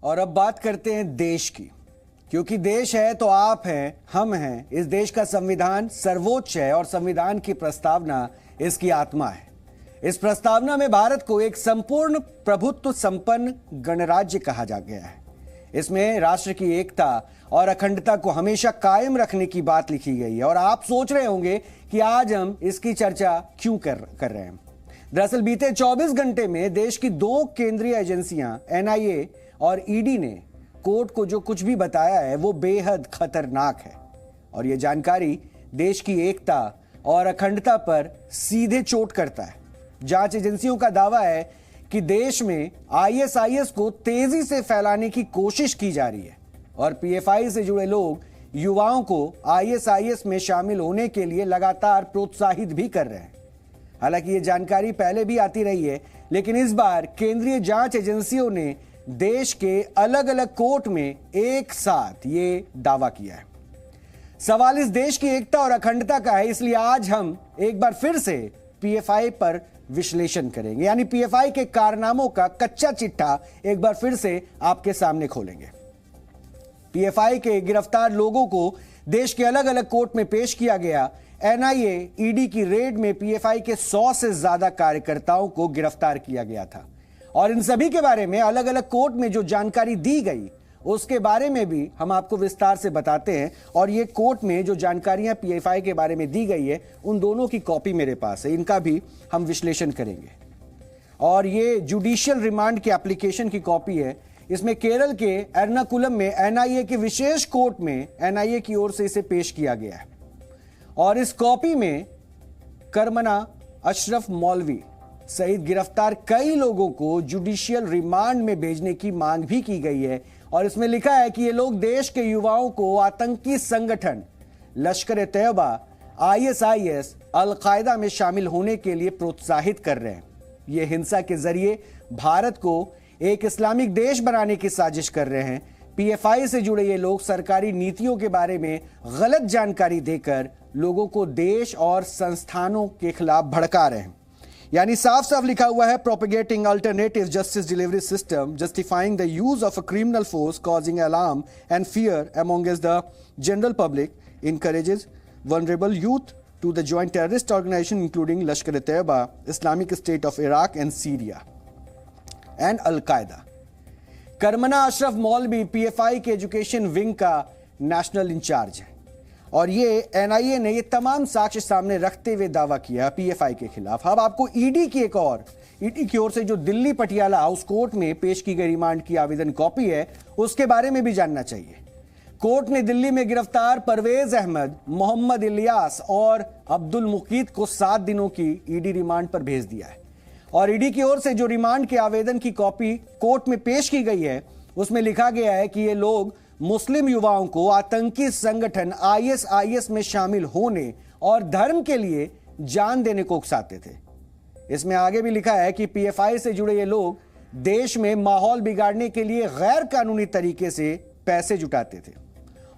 और अब बात करते हैं देश की, क्योंकि देश है तो आप हैं, हम हैं। इस देश का संविधान सर्वोच्च है और संविधान की प्रस्तावना इसकी आत्मा है। इस प्रस्तावना में भारत को एक संपूर्ण प्रभुत्व संपन्न गणराज्य कहा जा गया है। इसमें राष्ट्र की एकता और अखंडता को हमेशा कायम रखने की बात लिखी गई है। और आप सोच रहे होंगे कि आज हम इसकी चर्चा क्यों कर रहे हैं। दरअसल बीते 24 घंटे में देश की दो केंद्रीय एजेंसियां एनआईए और ईडी ने कोर्ट को जो कुछ भी बताया है वो बेहद खतरनाक है। और ये जानकारी देश की एकता और अखंडता पर सीधे चोट करता है। जांच एजेंसियों का दावा है कि देश में आईएसआईएस को तेजी से फैलाने की कोशिश की जा रही है और पीएफआई से जुड़े लोग युवाओं को आईएसआईएस में शामिल होने के लिए लगातार प्रोत्साहित भी कर रहे हैं। हालांकि ये जानकारी पहले भी आती रही है, लेकिन इस बार केंद्रीय जांच एजेंसियों ने देश के अलग अलग कोर्ट में एक साथ ये दावा किया है। सवाल इस देश की एकता और अखंडता का है, इसलिए आज हम एक बार फिर से पीएफआई पर विश्लेषण करेंगे, यानी पीएफआई के कारनामों का कच्चा चिट्ठा एक बार फिर से आपके सामने खोलेंगे। पीएफआई के गिरफ्तार लोगों को देश के अलग अलग कोर्ट में पेश किया गया। एनआईए ईडी की रेड में पीएफआई के 100 से ज्यादा कार्यकर्ताओं को गिरफ्तार किया गया था और इन सभी के बारे में अलग अलग कोर्ट में जो जानकारी दी गई उसके बारे में भी हम आपको विस्तार से बताते हैं। और ये कोर्ट में जो जानकारियां पीएफआई के बारे में दी गई है उन दोनों की कॉपी मेरे पास है, इनका भी हम विश्लेषण करेंगे। और ये जुडिशियल रिमांड की एप्लीकेशन की कॉपी है। इसमें केरल के एर्नाकुलम में एनआईए के विशेष कोर्ट में एनआईए की ओर से इसे पेश किया गया है। और इस कॉपी में करमना अशरफ मौलवी सहित गिरफ्तार कई लोगों को जुडिशियल रिमांड में भेजने की मांग भी की गई है। और इसमें लिखा है कि ये लोग देश के युवाओं को आतंकी संगठन लश्कर-ए-तैयबा, आईएसआईएस, अल-कायदा में शामिल होने के लिए प्रोत्साहित कर रहे हैं। ये हिंसा के जरिए भारत को एक इस्लामिक देश बनाने की साजिश कर रहे हैं। पीएफआई से जुड़े ये लोग सरकारी नीतियों के बारे में गलत जानकारी देकर लोगों को देश और संस्थानों के खिलाफ भड़का रहे हैं। यानी साफ साफ लिखा हुआ है, propagating alternative justice delivery system, justifying the use of a criminal force, causing alarm and fear amongst the general public, encourages vulnerable youth to the joint terrorist organization including Lashkar-e-Taiba, Islamic State of Iraq and Syria and Al-Qaeda। Karamana Ashraf Moulavi PFI के education wing का national incharge है और ये NIA ने ये तमाम साक्ष्य सामने रखते हुए दावा किया पीएफआई के खिलाफ। अब आपको ईडी की एक और ईडी की ओर से जो दिल्ली पटियाला हाउस कोर्ट में पेश की गई रिमांड की आवेदन कॉपी है उसके बारे में भी जानना चाहिए। कोर्ट ने दिल्ली में गिरफ्तार परवेज अहमद, मोहम्मद इलियास और अब्दुल मुकीत को 7 दिनों की ईडी रिमांड पर भेज दिया है। और ईडी की ओर से जो रिमांड के आवेदन की कॉपी कोर्ट में पेश की गई है उसमें लिखा गया है कि ये लोग मुस्लिम युवाओं को आतंकी संगठन आईएसआईएस में शामिल होने और धर्म के लिए जान देने को उकसाते थे। इसमें आगे भी लिखा है कि पीएफआई से जुड़े ये लोग देश में माहौल बिगाड़ने के लिए गैर कानूनी तरीके से पैसे जुटाते थे।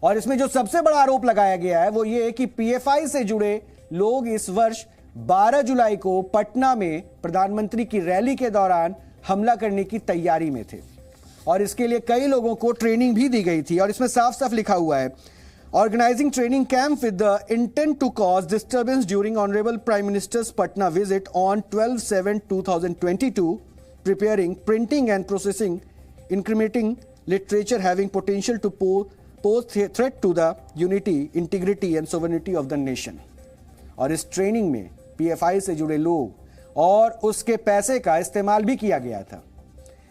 और इसमें जो सबसे बड़ा आरोप लगाया गया है वो ये कि पीएफआई से जुड़े लोग इस वर्ष 12 जुलाई को पटना में प्रधानमंत्री की रैली के दौरान हमला करने की तैयारी में थे और इसके लिए कई लोगों को ट्रेनिंग भी दी गई थी। और इसमें साफ साफ लिखा हुआ है, organising training camp with the intent to cause disturbance during honourable prime minister's Patna visit on 12/7/2022, preparing, printing and processing incriminating literature having potential to pose threat to the unity, integrity and sovereignty of the nation. और इस training में PFI से जुड़े लोग और उसके पैसे का इस्तेमाल भी किया गया था।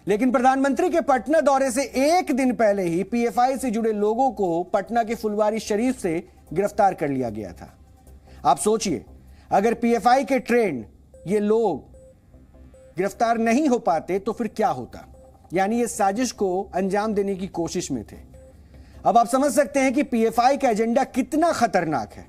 लेकिन प्रधानमंत्री के पटना दौरे से एक दिन पहले ही पीएफआई से जुड़े लोगों को पटना के फुलवारी शरीफ से गिरफ्तार कर लिया गया था। आप सोचिए, अगर पीएफआई के ट्रेंड ये लोग गिरफ्तार नहीं हो पाते तो फिर क्या होता। यानी ये साजिश को अंजाम देने की कोशिश में थे। अब आप समझ सकते हैं कि पीएफआई का एजेंडा कितना खतरनाक है।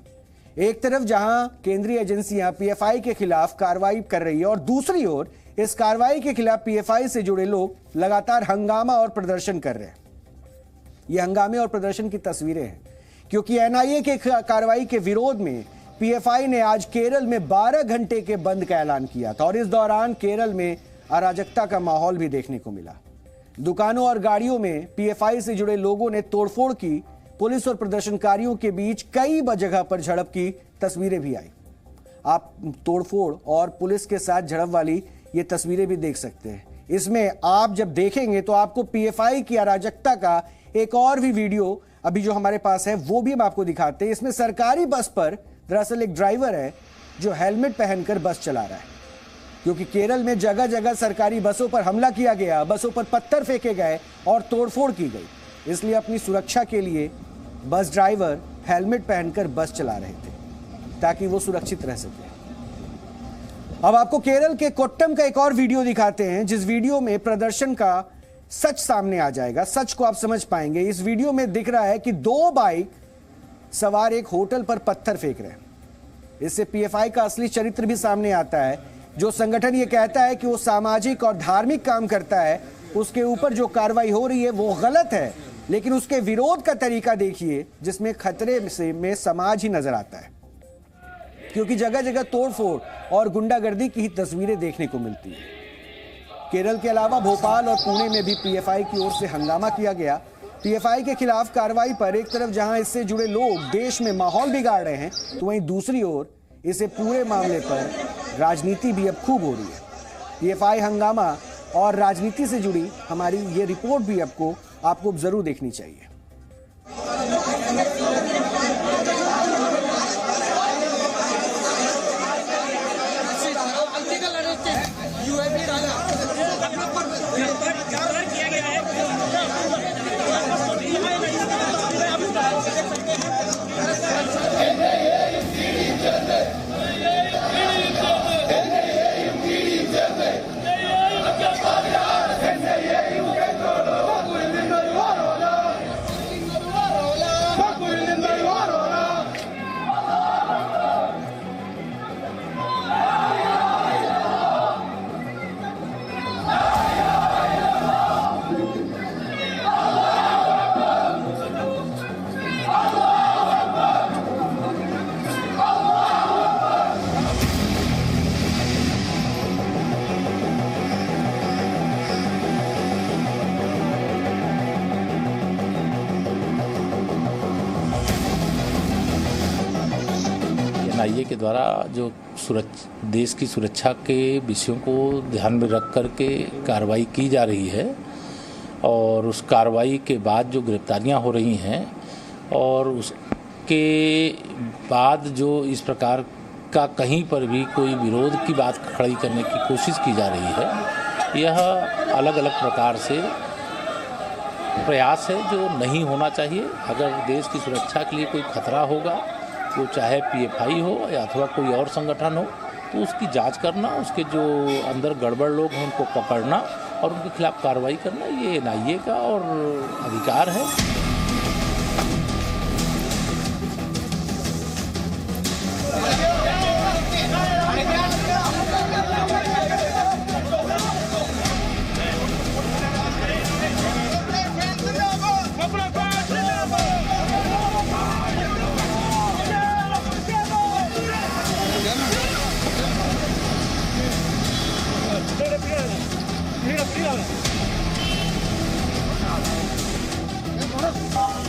एक तरफ जहां केंद्रीय एजेंसियां पीएफआई के खिलाफ कार्रवाई कर रही है और दूसरी ओर इस कार्रवाई के खिलाफ पीएफआई से जुड़े लोग लगातार हंगामा और प्रदर्शन कर रहे हैं। ये हंगामे और प्रदर्शन की तस्वीरें हैं क्योंकि एनआईए के कार्रवाई के विरोध में पीएफआई ने आज केरल में 12 घंटे के बंद का ऐलान किया था और इस दौरान केरल में अराजकता का माहौल भी देखने को मिला। दुकानों और गाड़ियों में पीएफआई से जुड़े लोगों ने तोड़फोड़ की। पुलिस और प्रदर्शनकारियों के बीच कई जगह पर झड़प की तस्वीरें भी आई। आप तोड़फोड़ और पुलिस के साथ झड़प वाली ये तस्वीरें भी देख सकते हैं। इसमें आप जब देखेंगे तो आपको पीएफआई की अराजकता का एक और भी वीडियो अभी जो हमारे पास है वो भी हम आपको दिखाते हैं। इसमें सरकारी बस पर दरअसल एक ड्राइवर है जो हेलमेट पहनकर बस चला रहा है, क्योंकि केरल में जगह जगह सरकारी बसों पर हमला किया गया, बसों पर पत्थर फेंके गए और तोड़फोड़ की गई। इसलिए अपनी सुरक्षा के लिए बस ड्राइवर हेलमेट पहनकर बस चला रहे थे ताकि वो सुरक्षित रह सके। अब आपको केरल के कोट्टम का एक और वीडियो दिखाते हैं, जिस वीडियो में प्रदर्शन का सच सामने आ जाएगा। सच को आप समझ पाएंगे। इस वीडियो में दिख रहा है कि 2 बाइक सवार एक होटल पर पत्थर फेंक रहे हैं। इससे पीएफआई का असली चरित्र भी सामने आता है। जो संगठन ये कहता है कि वो सामाजिक और धार्मिक काम करता है, उसके ऊपर जो कार्रवाई हो रही है वो गलत है, लेकिन उसके विरोध का तरीका देखिए जिसमें खतरे में समाज ही नजर आता है, क्योंकि जगह जगह तोड़फोड़ और गुंडागर्दी की ही तस्वीरें देखने को मिलती है। केरल के अलावा भोपाल और पुणे में भी पीएफआई की ओर से हंगामा किया गया। पीएफआई के खिलाफ कार्रवाई पर एक तरफ जहां इससे जुड़े लोग देश में माहौल बिगाड़ रहे हैं, तो वहीं दूसरी ओर इसे पूरे मामले पर राजनीति भी अब खूब हो रही है। पीएफआई हंगामा और राजनीति से जुड़ी हमारी ये रिपोर्ट भी आपको जरूर देखनी चाहिए। एनआईए के द्वारा जो देश की सुरक्षा के विषयों को ध्यान में रख कर के कार्रवाई की जा रही है, और उस कार्रवाई के बाद जो गिरफ्तारियां हो रही हैं और उसके बाद जो इस प्रकार का कहीं पर भी कोई विरोध की बात खड़ी करने की कोशिश की जा रही है, यह अलग अलग प्रकार से प्रयास है जो नहीं होना चाहिए। अगर देश की सुरक्षा के लिए कोई खतरा होगा, वो चाहे पीएफआई हो या अथवा कोई और संगठन हो, तो उसकी जांच करना, उसके जो अंदर गड़बड़ लोग हैं उनको पकड़ना और उनके खिलाफ कार्रवाई करना, ये एनआईए का और अधिकार है।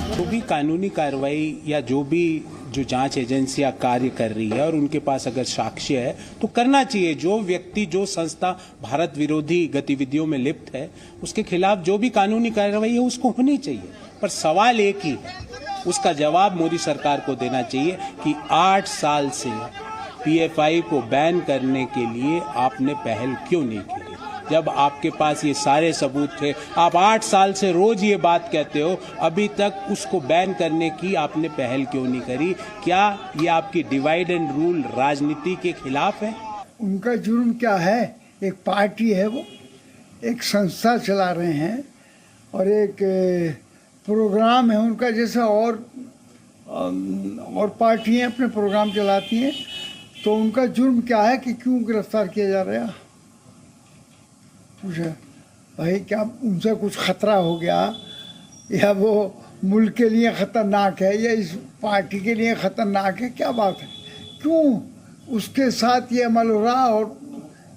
जो भी कानूनी कार्रवाई या जो जांच एजेंसियां कार्य कर रही है और उनके पास अगर साक्ष्य है तो करना चाहिए। जो व्यक्ति, जो संस्था भारत विरोधी गतिविधियों में लिप्त है, उसके खिलाफ जो भी कानूनी कार्रवाई है उसको होनी चाहिए। पर सवाल एक ही है, उसका जवाब मोदी सरकार को देना चाहिए कि 8 साल से पीएफआई को बैन करने के लिए आपने पहल क्यों नहीं की? जब आपके पास ये सारे सबूत थे, आप 8 साल से रोज ये बात कहते हो, अभी तक उसको बैन करने की आपने पहल क्यों नहीं करी? क्या ये आपकी डिवाइड एंड रूल राजनीति के खिलाफ है? उनका जुर्म क्या है? एक पार्टी है, वो एक संस्था चला रहे हैं और एक प्रोग्राम है उनका, जैसा और पार्टियां अपने प्रोग्राम चलाती हैं। तो उनका जुर्म क्या है कि क्यों गिरफ्तार किया जा रहा है? पूछा भाई, क्या उनसे कुछ खतरा हो गया, या वो मुल्क के लिए ख़तरनाक है या इस पार्टी के लिए ख़तरनाक है? क्या बात है? क्यों उसके साथ ये अमल हो रहा? और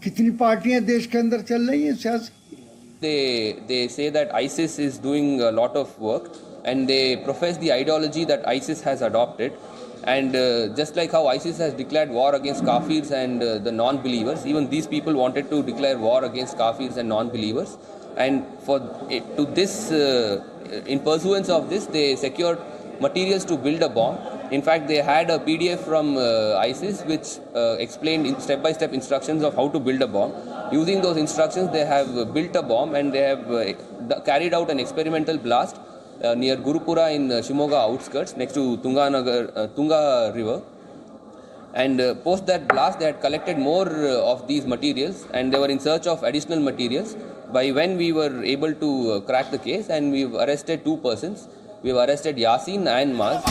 कितनी पार्टियां देश के अंदर चल रही हैं सियासी, they say that ISIS is doing a lot of work, and they profess the ideology that ISIS has adopted. And just like how ISIS has declared war against Kafirs and the non-believers, even these people wanted to declare war against Kafirs and non-believers. And in pursuance of this, they secured materials to build a bomb. In fact, they had a PDF from ISIS which explained step-by-step instructions of how to build a bomb. Using those instructions, they have built a bomb, and they have carried out an experimental blast near Gurupura in Shimoga outskirts, next to Tunga river. And post that blast, they had collected more of these materials, and they were in search of additional materials. By when we were able to crack the case, and we've arrested 2 persons. We've arrested Yasin and Maz.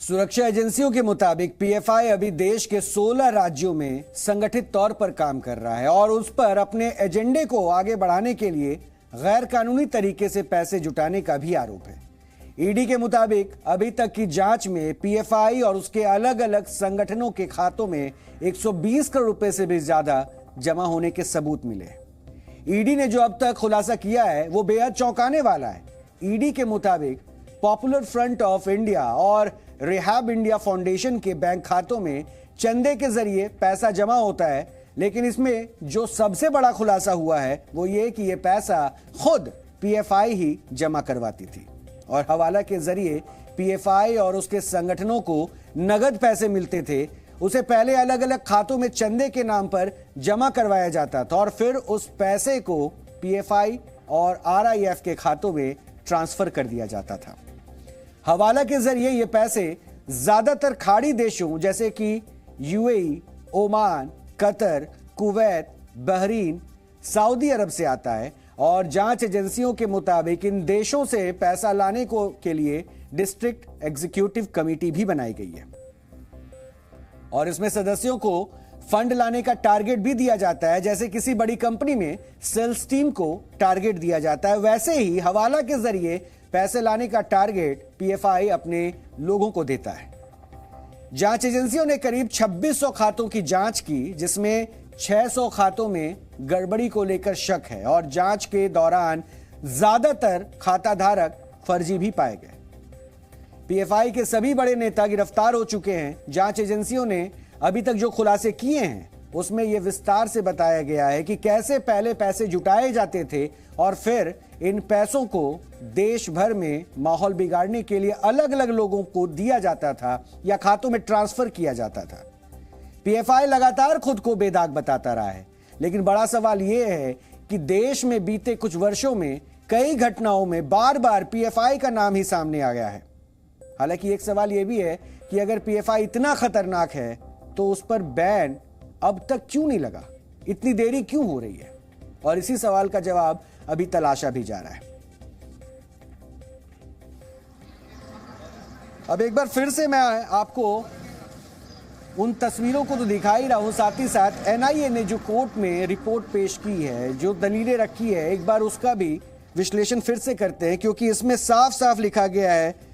सुरक्षा एजेंसियों के मुताबिक PFI अभी देश के 16 राज्यों में संगठित तौर पर काम कर रहा है और उस पर अपने एजेंडे को आगे बढ़ाने के लिए गैर कानूनी तरीके से पैसे जुटाने का भी आरोप है। ईडी के मुताबिक अभी तक की जांच में पीएफआई और उसके अलग अलग संगठनों के खातों में 120 करोड़ रुपए से भी ज्यादा जमा होने के सबूत मिले। ईडी ने जो अब तक खुलासा किया है वो बेहद चौंकाने वाला है। ईडी के मुताबिक पॉपुलर फ्रंट ऑफ इंडिया और रिहैब इंडिया फाउंडेशन के बैंक खातों में चंदे के जरिए पैसा जमा होता है, लेकिन इसमें जो सबसे बड़ा खुलासा हुआ है वो ये कि ये पैसा खुद पीएफआई ही जमा करवाती थी और हवाला के जरिए पीएफआई और उसके संगठनों को नगद पैसे मिलते थे। उसे पहले अलग अलग खातों में चंदे के नाम पर जमा करवाया जाता था और फिर उस पैसे को पीएफआई और आरआईएफ के खातों में ट्रांसफर कर दिया जाता था। हवाला के जरिए ये पैसे ज्यादातर खाड़ी देशों जैसे कि UAE, Oman, Qatar, Kuwait, Bahrain, Saudi Arab से आता है और जांच एजेंसियों के मुताबिक इन देशों से पैसा लाने के लिए डिस्ट्रिक्ट एग्जीक्यूटिव कमेटी भी बनाई गई है और इसमें सदस्यों को फंड लाने का टारगेट भी दिया जाता है। जैसे किसी बड़ी कंपनी में सेल्स टीम को टारगेट दिया जाता है, वैसे ही हवाला के जरिए पैसे लाने का टारगेट पीएफआई अपने लोगों को देता है। जांच एजेंसियों ने करीब 2600 खातों की जांच की, जिसमें 600 खातों में गड़बड़ी को लेकर शक है और जांच के दौरान ज्यादातर खाता धारक फर्जी भी पाए गए। पीएफआई के सभी बड़े नेता गिरफ्तार हो चुके हैं। जांच एजेंसियों ने अभी तक जो खुलासे किए हैं उसमें यह विस्तार से बताया गया है कि कैसे पहले पैसे जुटाए जाते थे और फिर इन पैसों को देश भर में माहौल बिगाड़ने के लिए अलग अलग लोगों को दिया जाता था या खातों में ट्रांसफर किया जाता था। पीएफआई लगातार खुद को बेदाग बताता रहा है, लेकिन बड़ा सवाल यह है कि देश में बीते कुछ वर्षों में कई घटनाओं में बार बार पीएफआई का नाम ही सामने आ गया है। हालांकि एक सवाल यह भी है कि अगर पीएफआई इतना खतरनाक है तो उस पर बैन अब तक क्यों नहीं लगा, इतनी देरी क्यों हो रही है? और इसी सवाल का जवाब अभी तलाशा भी जा रहा है। अब एक बार फिर से मैं आपको उन तस्वीरों को तो दिखा ही रहा हूं, साथ ही साथ एनआईए ने जो कोर्ट में रिपोर्ट पेश की है, जो दलीलें रखी है, एक बार उसका भी विश्लेषण फिर से करते हैं, क्योंकि इसमें साफ साफ लिखा गया है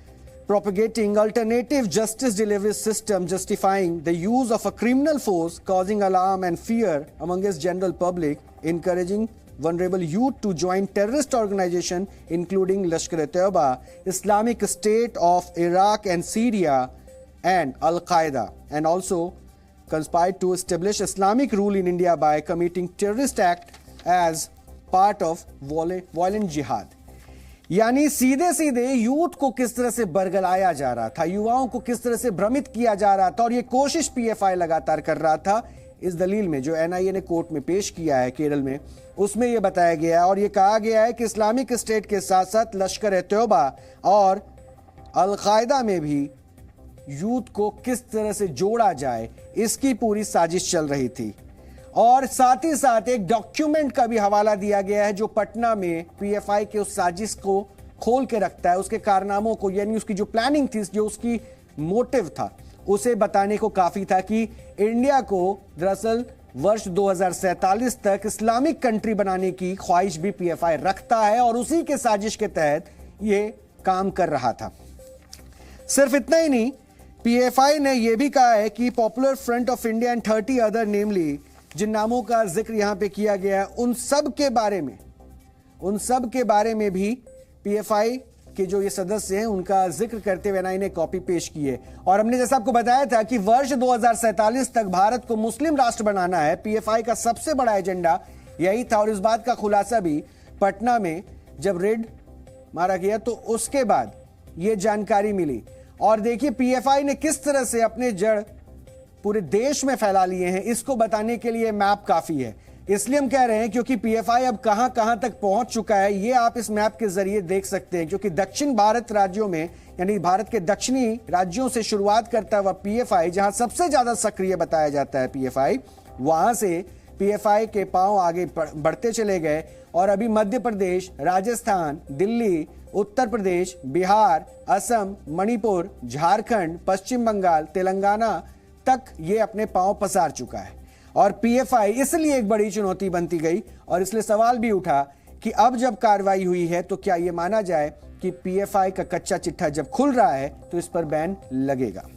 propagating alternative justice delivery system justifying the use of a criminal force causing alarm and fear among its general public, encouraging vulnerable youth to join terrorist organization including Lashkar-e-Taiba, Islamic State of Iraq and Syria and Al-Qaeda, and also conspired to establish Islamic rule in India by committing terrorist act as part of violent jihad। यानी सीधे सीधे youth को किस तरह से बरगलाया जा रहा था, युवाओं को किस तरह से भ्रमित किया जा रहा था और ये कोशिश पीएफआई लगातार कर रहा था। इस दलील में जो एनआईए ने कोर्ट में पेश किया है केरल में, उसमें यह बताया गया है और यह कहा गया है कि इस्लामिक स्टेट के साथ साथ लश्कर-ए-तौबा और अल-कायदा में भी यूथ को किस तरह से जोड़ा जाए, इसकी पूरी साजिश चल रही थी। और साथ ही साथ एक डॉक्यूमेंट का भी हवाला दिया गया है जो पटना में पीएफआई के उस साजिश को खोल के रखता है, उसके कारनामों को, यानी उसकी जो प्लानिंग थी, जो उसकी मोटिव था, उसे बताने को काफी था कि इंडिया को दरअसल वर्ष 2047 तक इस्लामिक कंट्री बनाने की ख्वाहिश भी पीएफआई रखता है और उसी के साजिश के तहत यह काम कर रहा था। सिर्फ इतना ही नहीं, पीएफआई ने यह भी कहा है कि Popular Front of India and 30 other namely, जिन नामों का जिक्र यहां पे किया गया है, उन सब के बारे में भी पीएफआई के जो ये सदस्य हैं उनका जिक्र करते हुए एनआई ने कॉपी पेश की है। और हमने जैसा आपको बताया था कि वर्ष 2047 तक भारत को मुस्लिम राष्ट्र बनाना है, पीएफआई का सबसे बड़ा एजेंडा यही था। और इस बात का खुलासा भी पटना में जब रेड मारा गया तो उसके बाद यह जानकारी मिली। और देखिए पीएफआई ने किस तरह से अपने जड़ पूरे देश में फैला लिए हैं, इसको बताने के लिए मैप काफी है। इसलिए हम कह रहे हैं क्योंकि पीएफआई अब कहां कहां तक पहुंच चुका है, ये आप इस मैप के जरिए देख सकते हैं। क्योंकि दक्षिण भारत राज्यों में, यानी भारत के दक्षिणी राज्यों से शुरुआत करता हुआ पीएफआई, जहां सबसे ज्यादा सक्रिय बताया जाता है पीएफआई, वहां से पीएफआई के पांव आगे बढ़ते चले गए और अभी मध्य प्रदेश, राजस्थान, दिल्ली, उत्तर प्रदेश, बिहार, असम, मणिपुर, झारखंड, पश्चिम बंगाल, तेलंगाना तक ये अपने पांव पसार चुका है। और पीएफआई इसलिए एक बड़ी चुनौती बनती गई और इसलिए सवाल भी उठा कि अब जब कार्रवाई हुई है तो क्या यह माना जाए कि पीएफआई का कच्चा चिट्ठा जब खुल रहा है तो इस पर बैन लगेगा।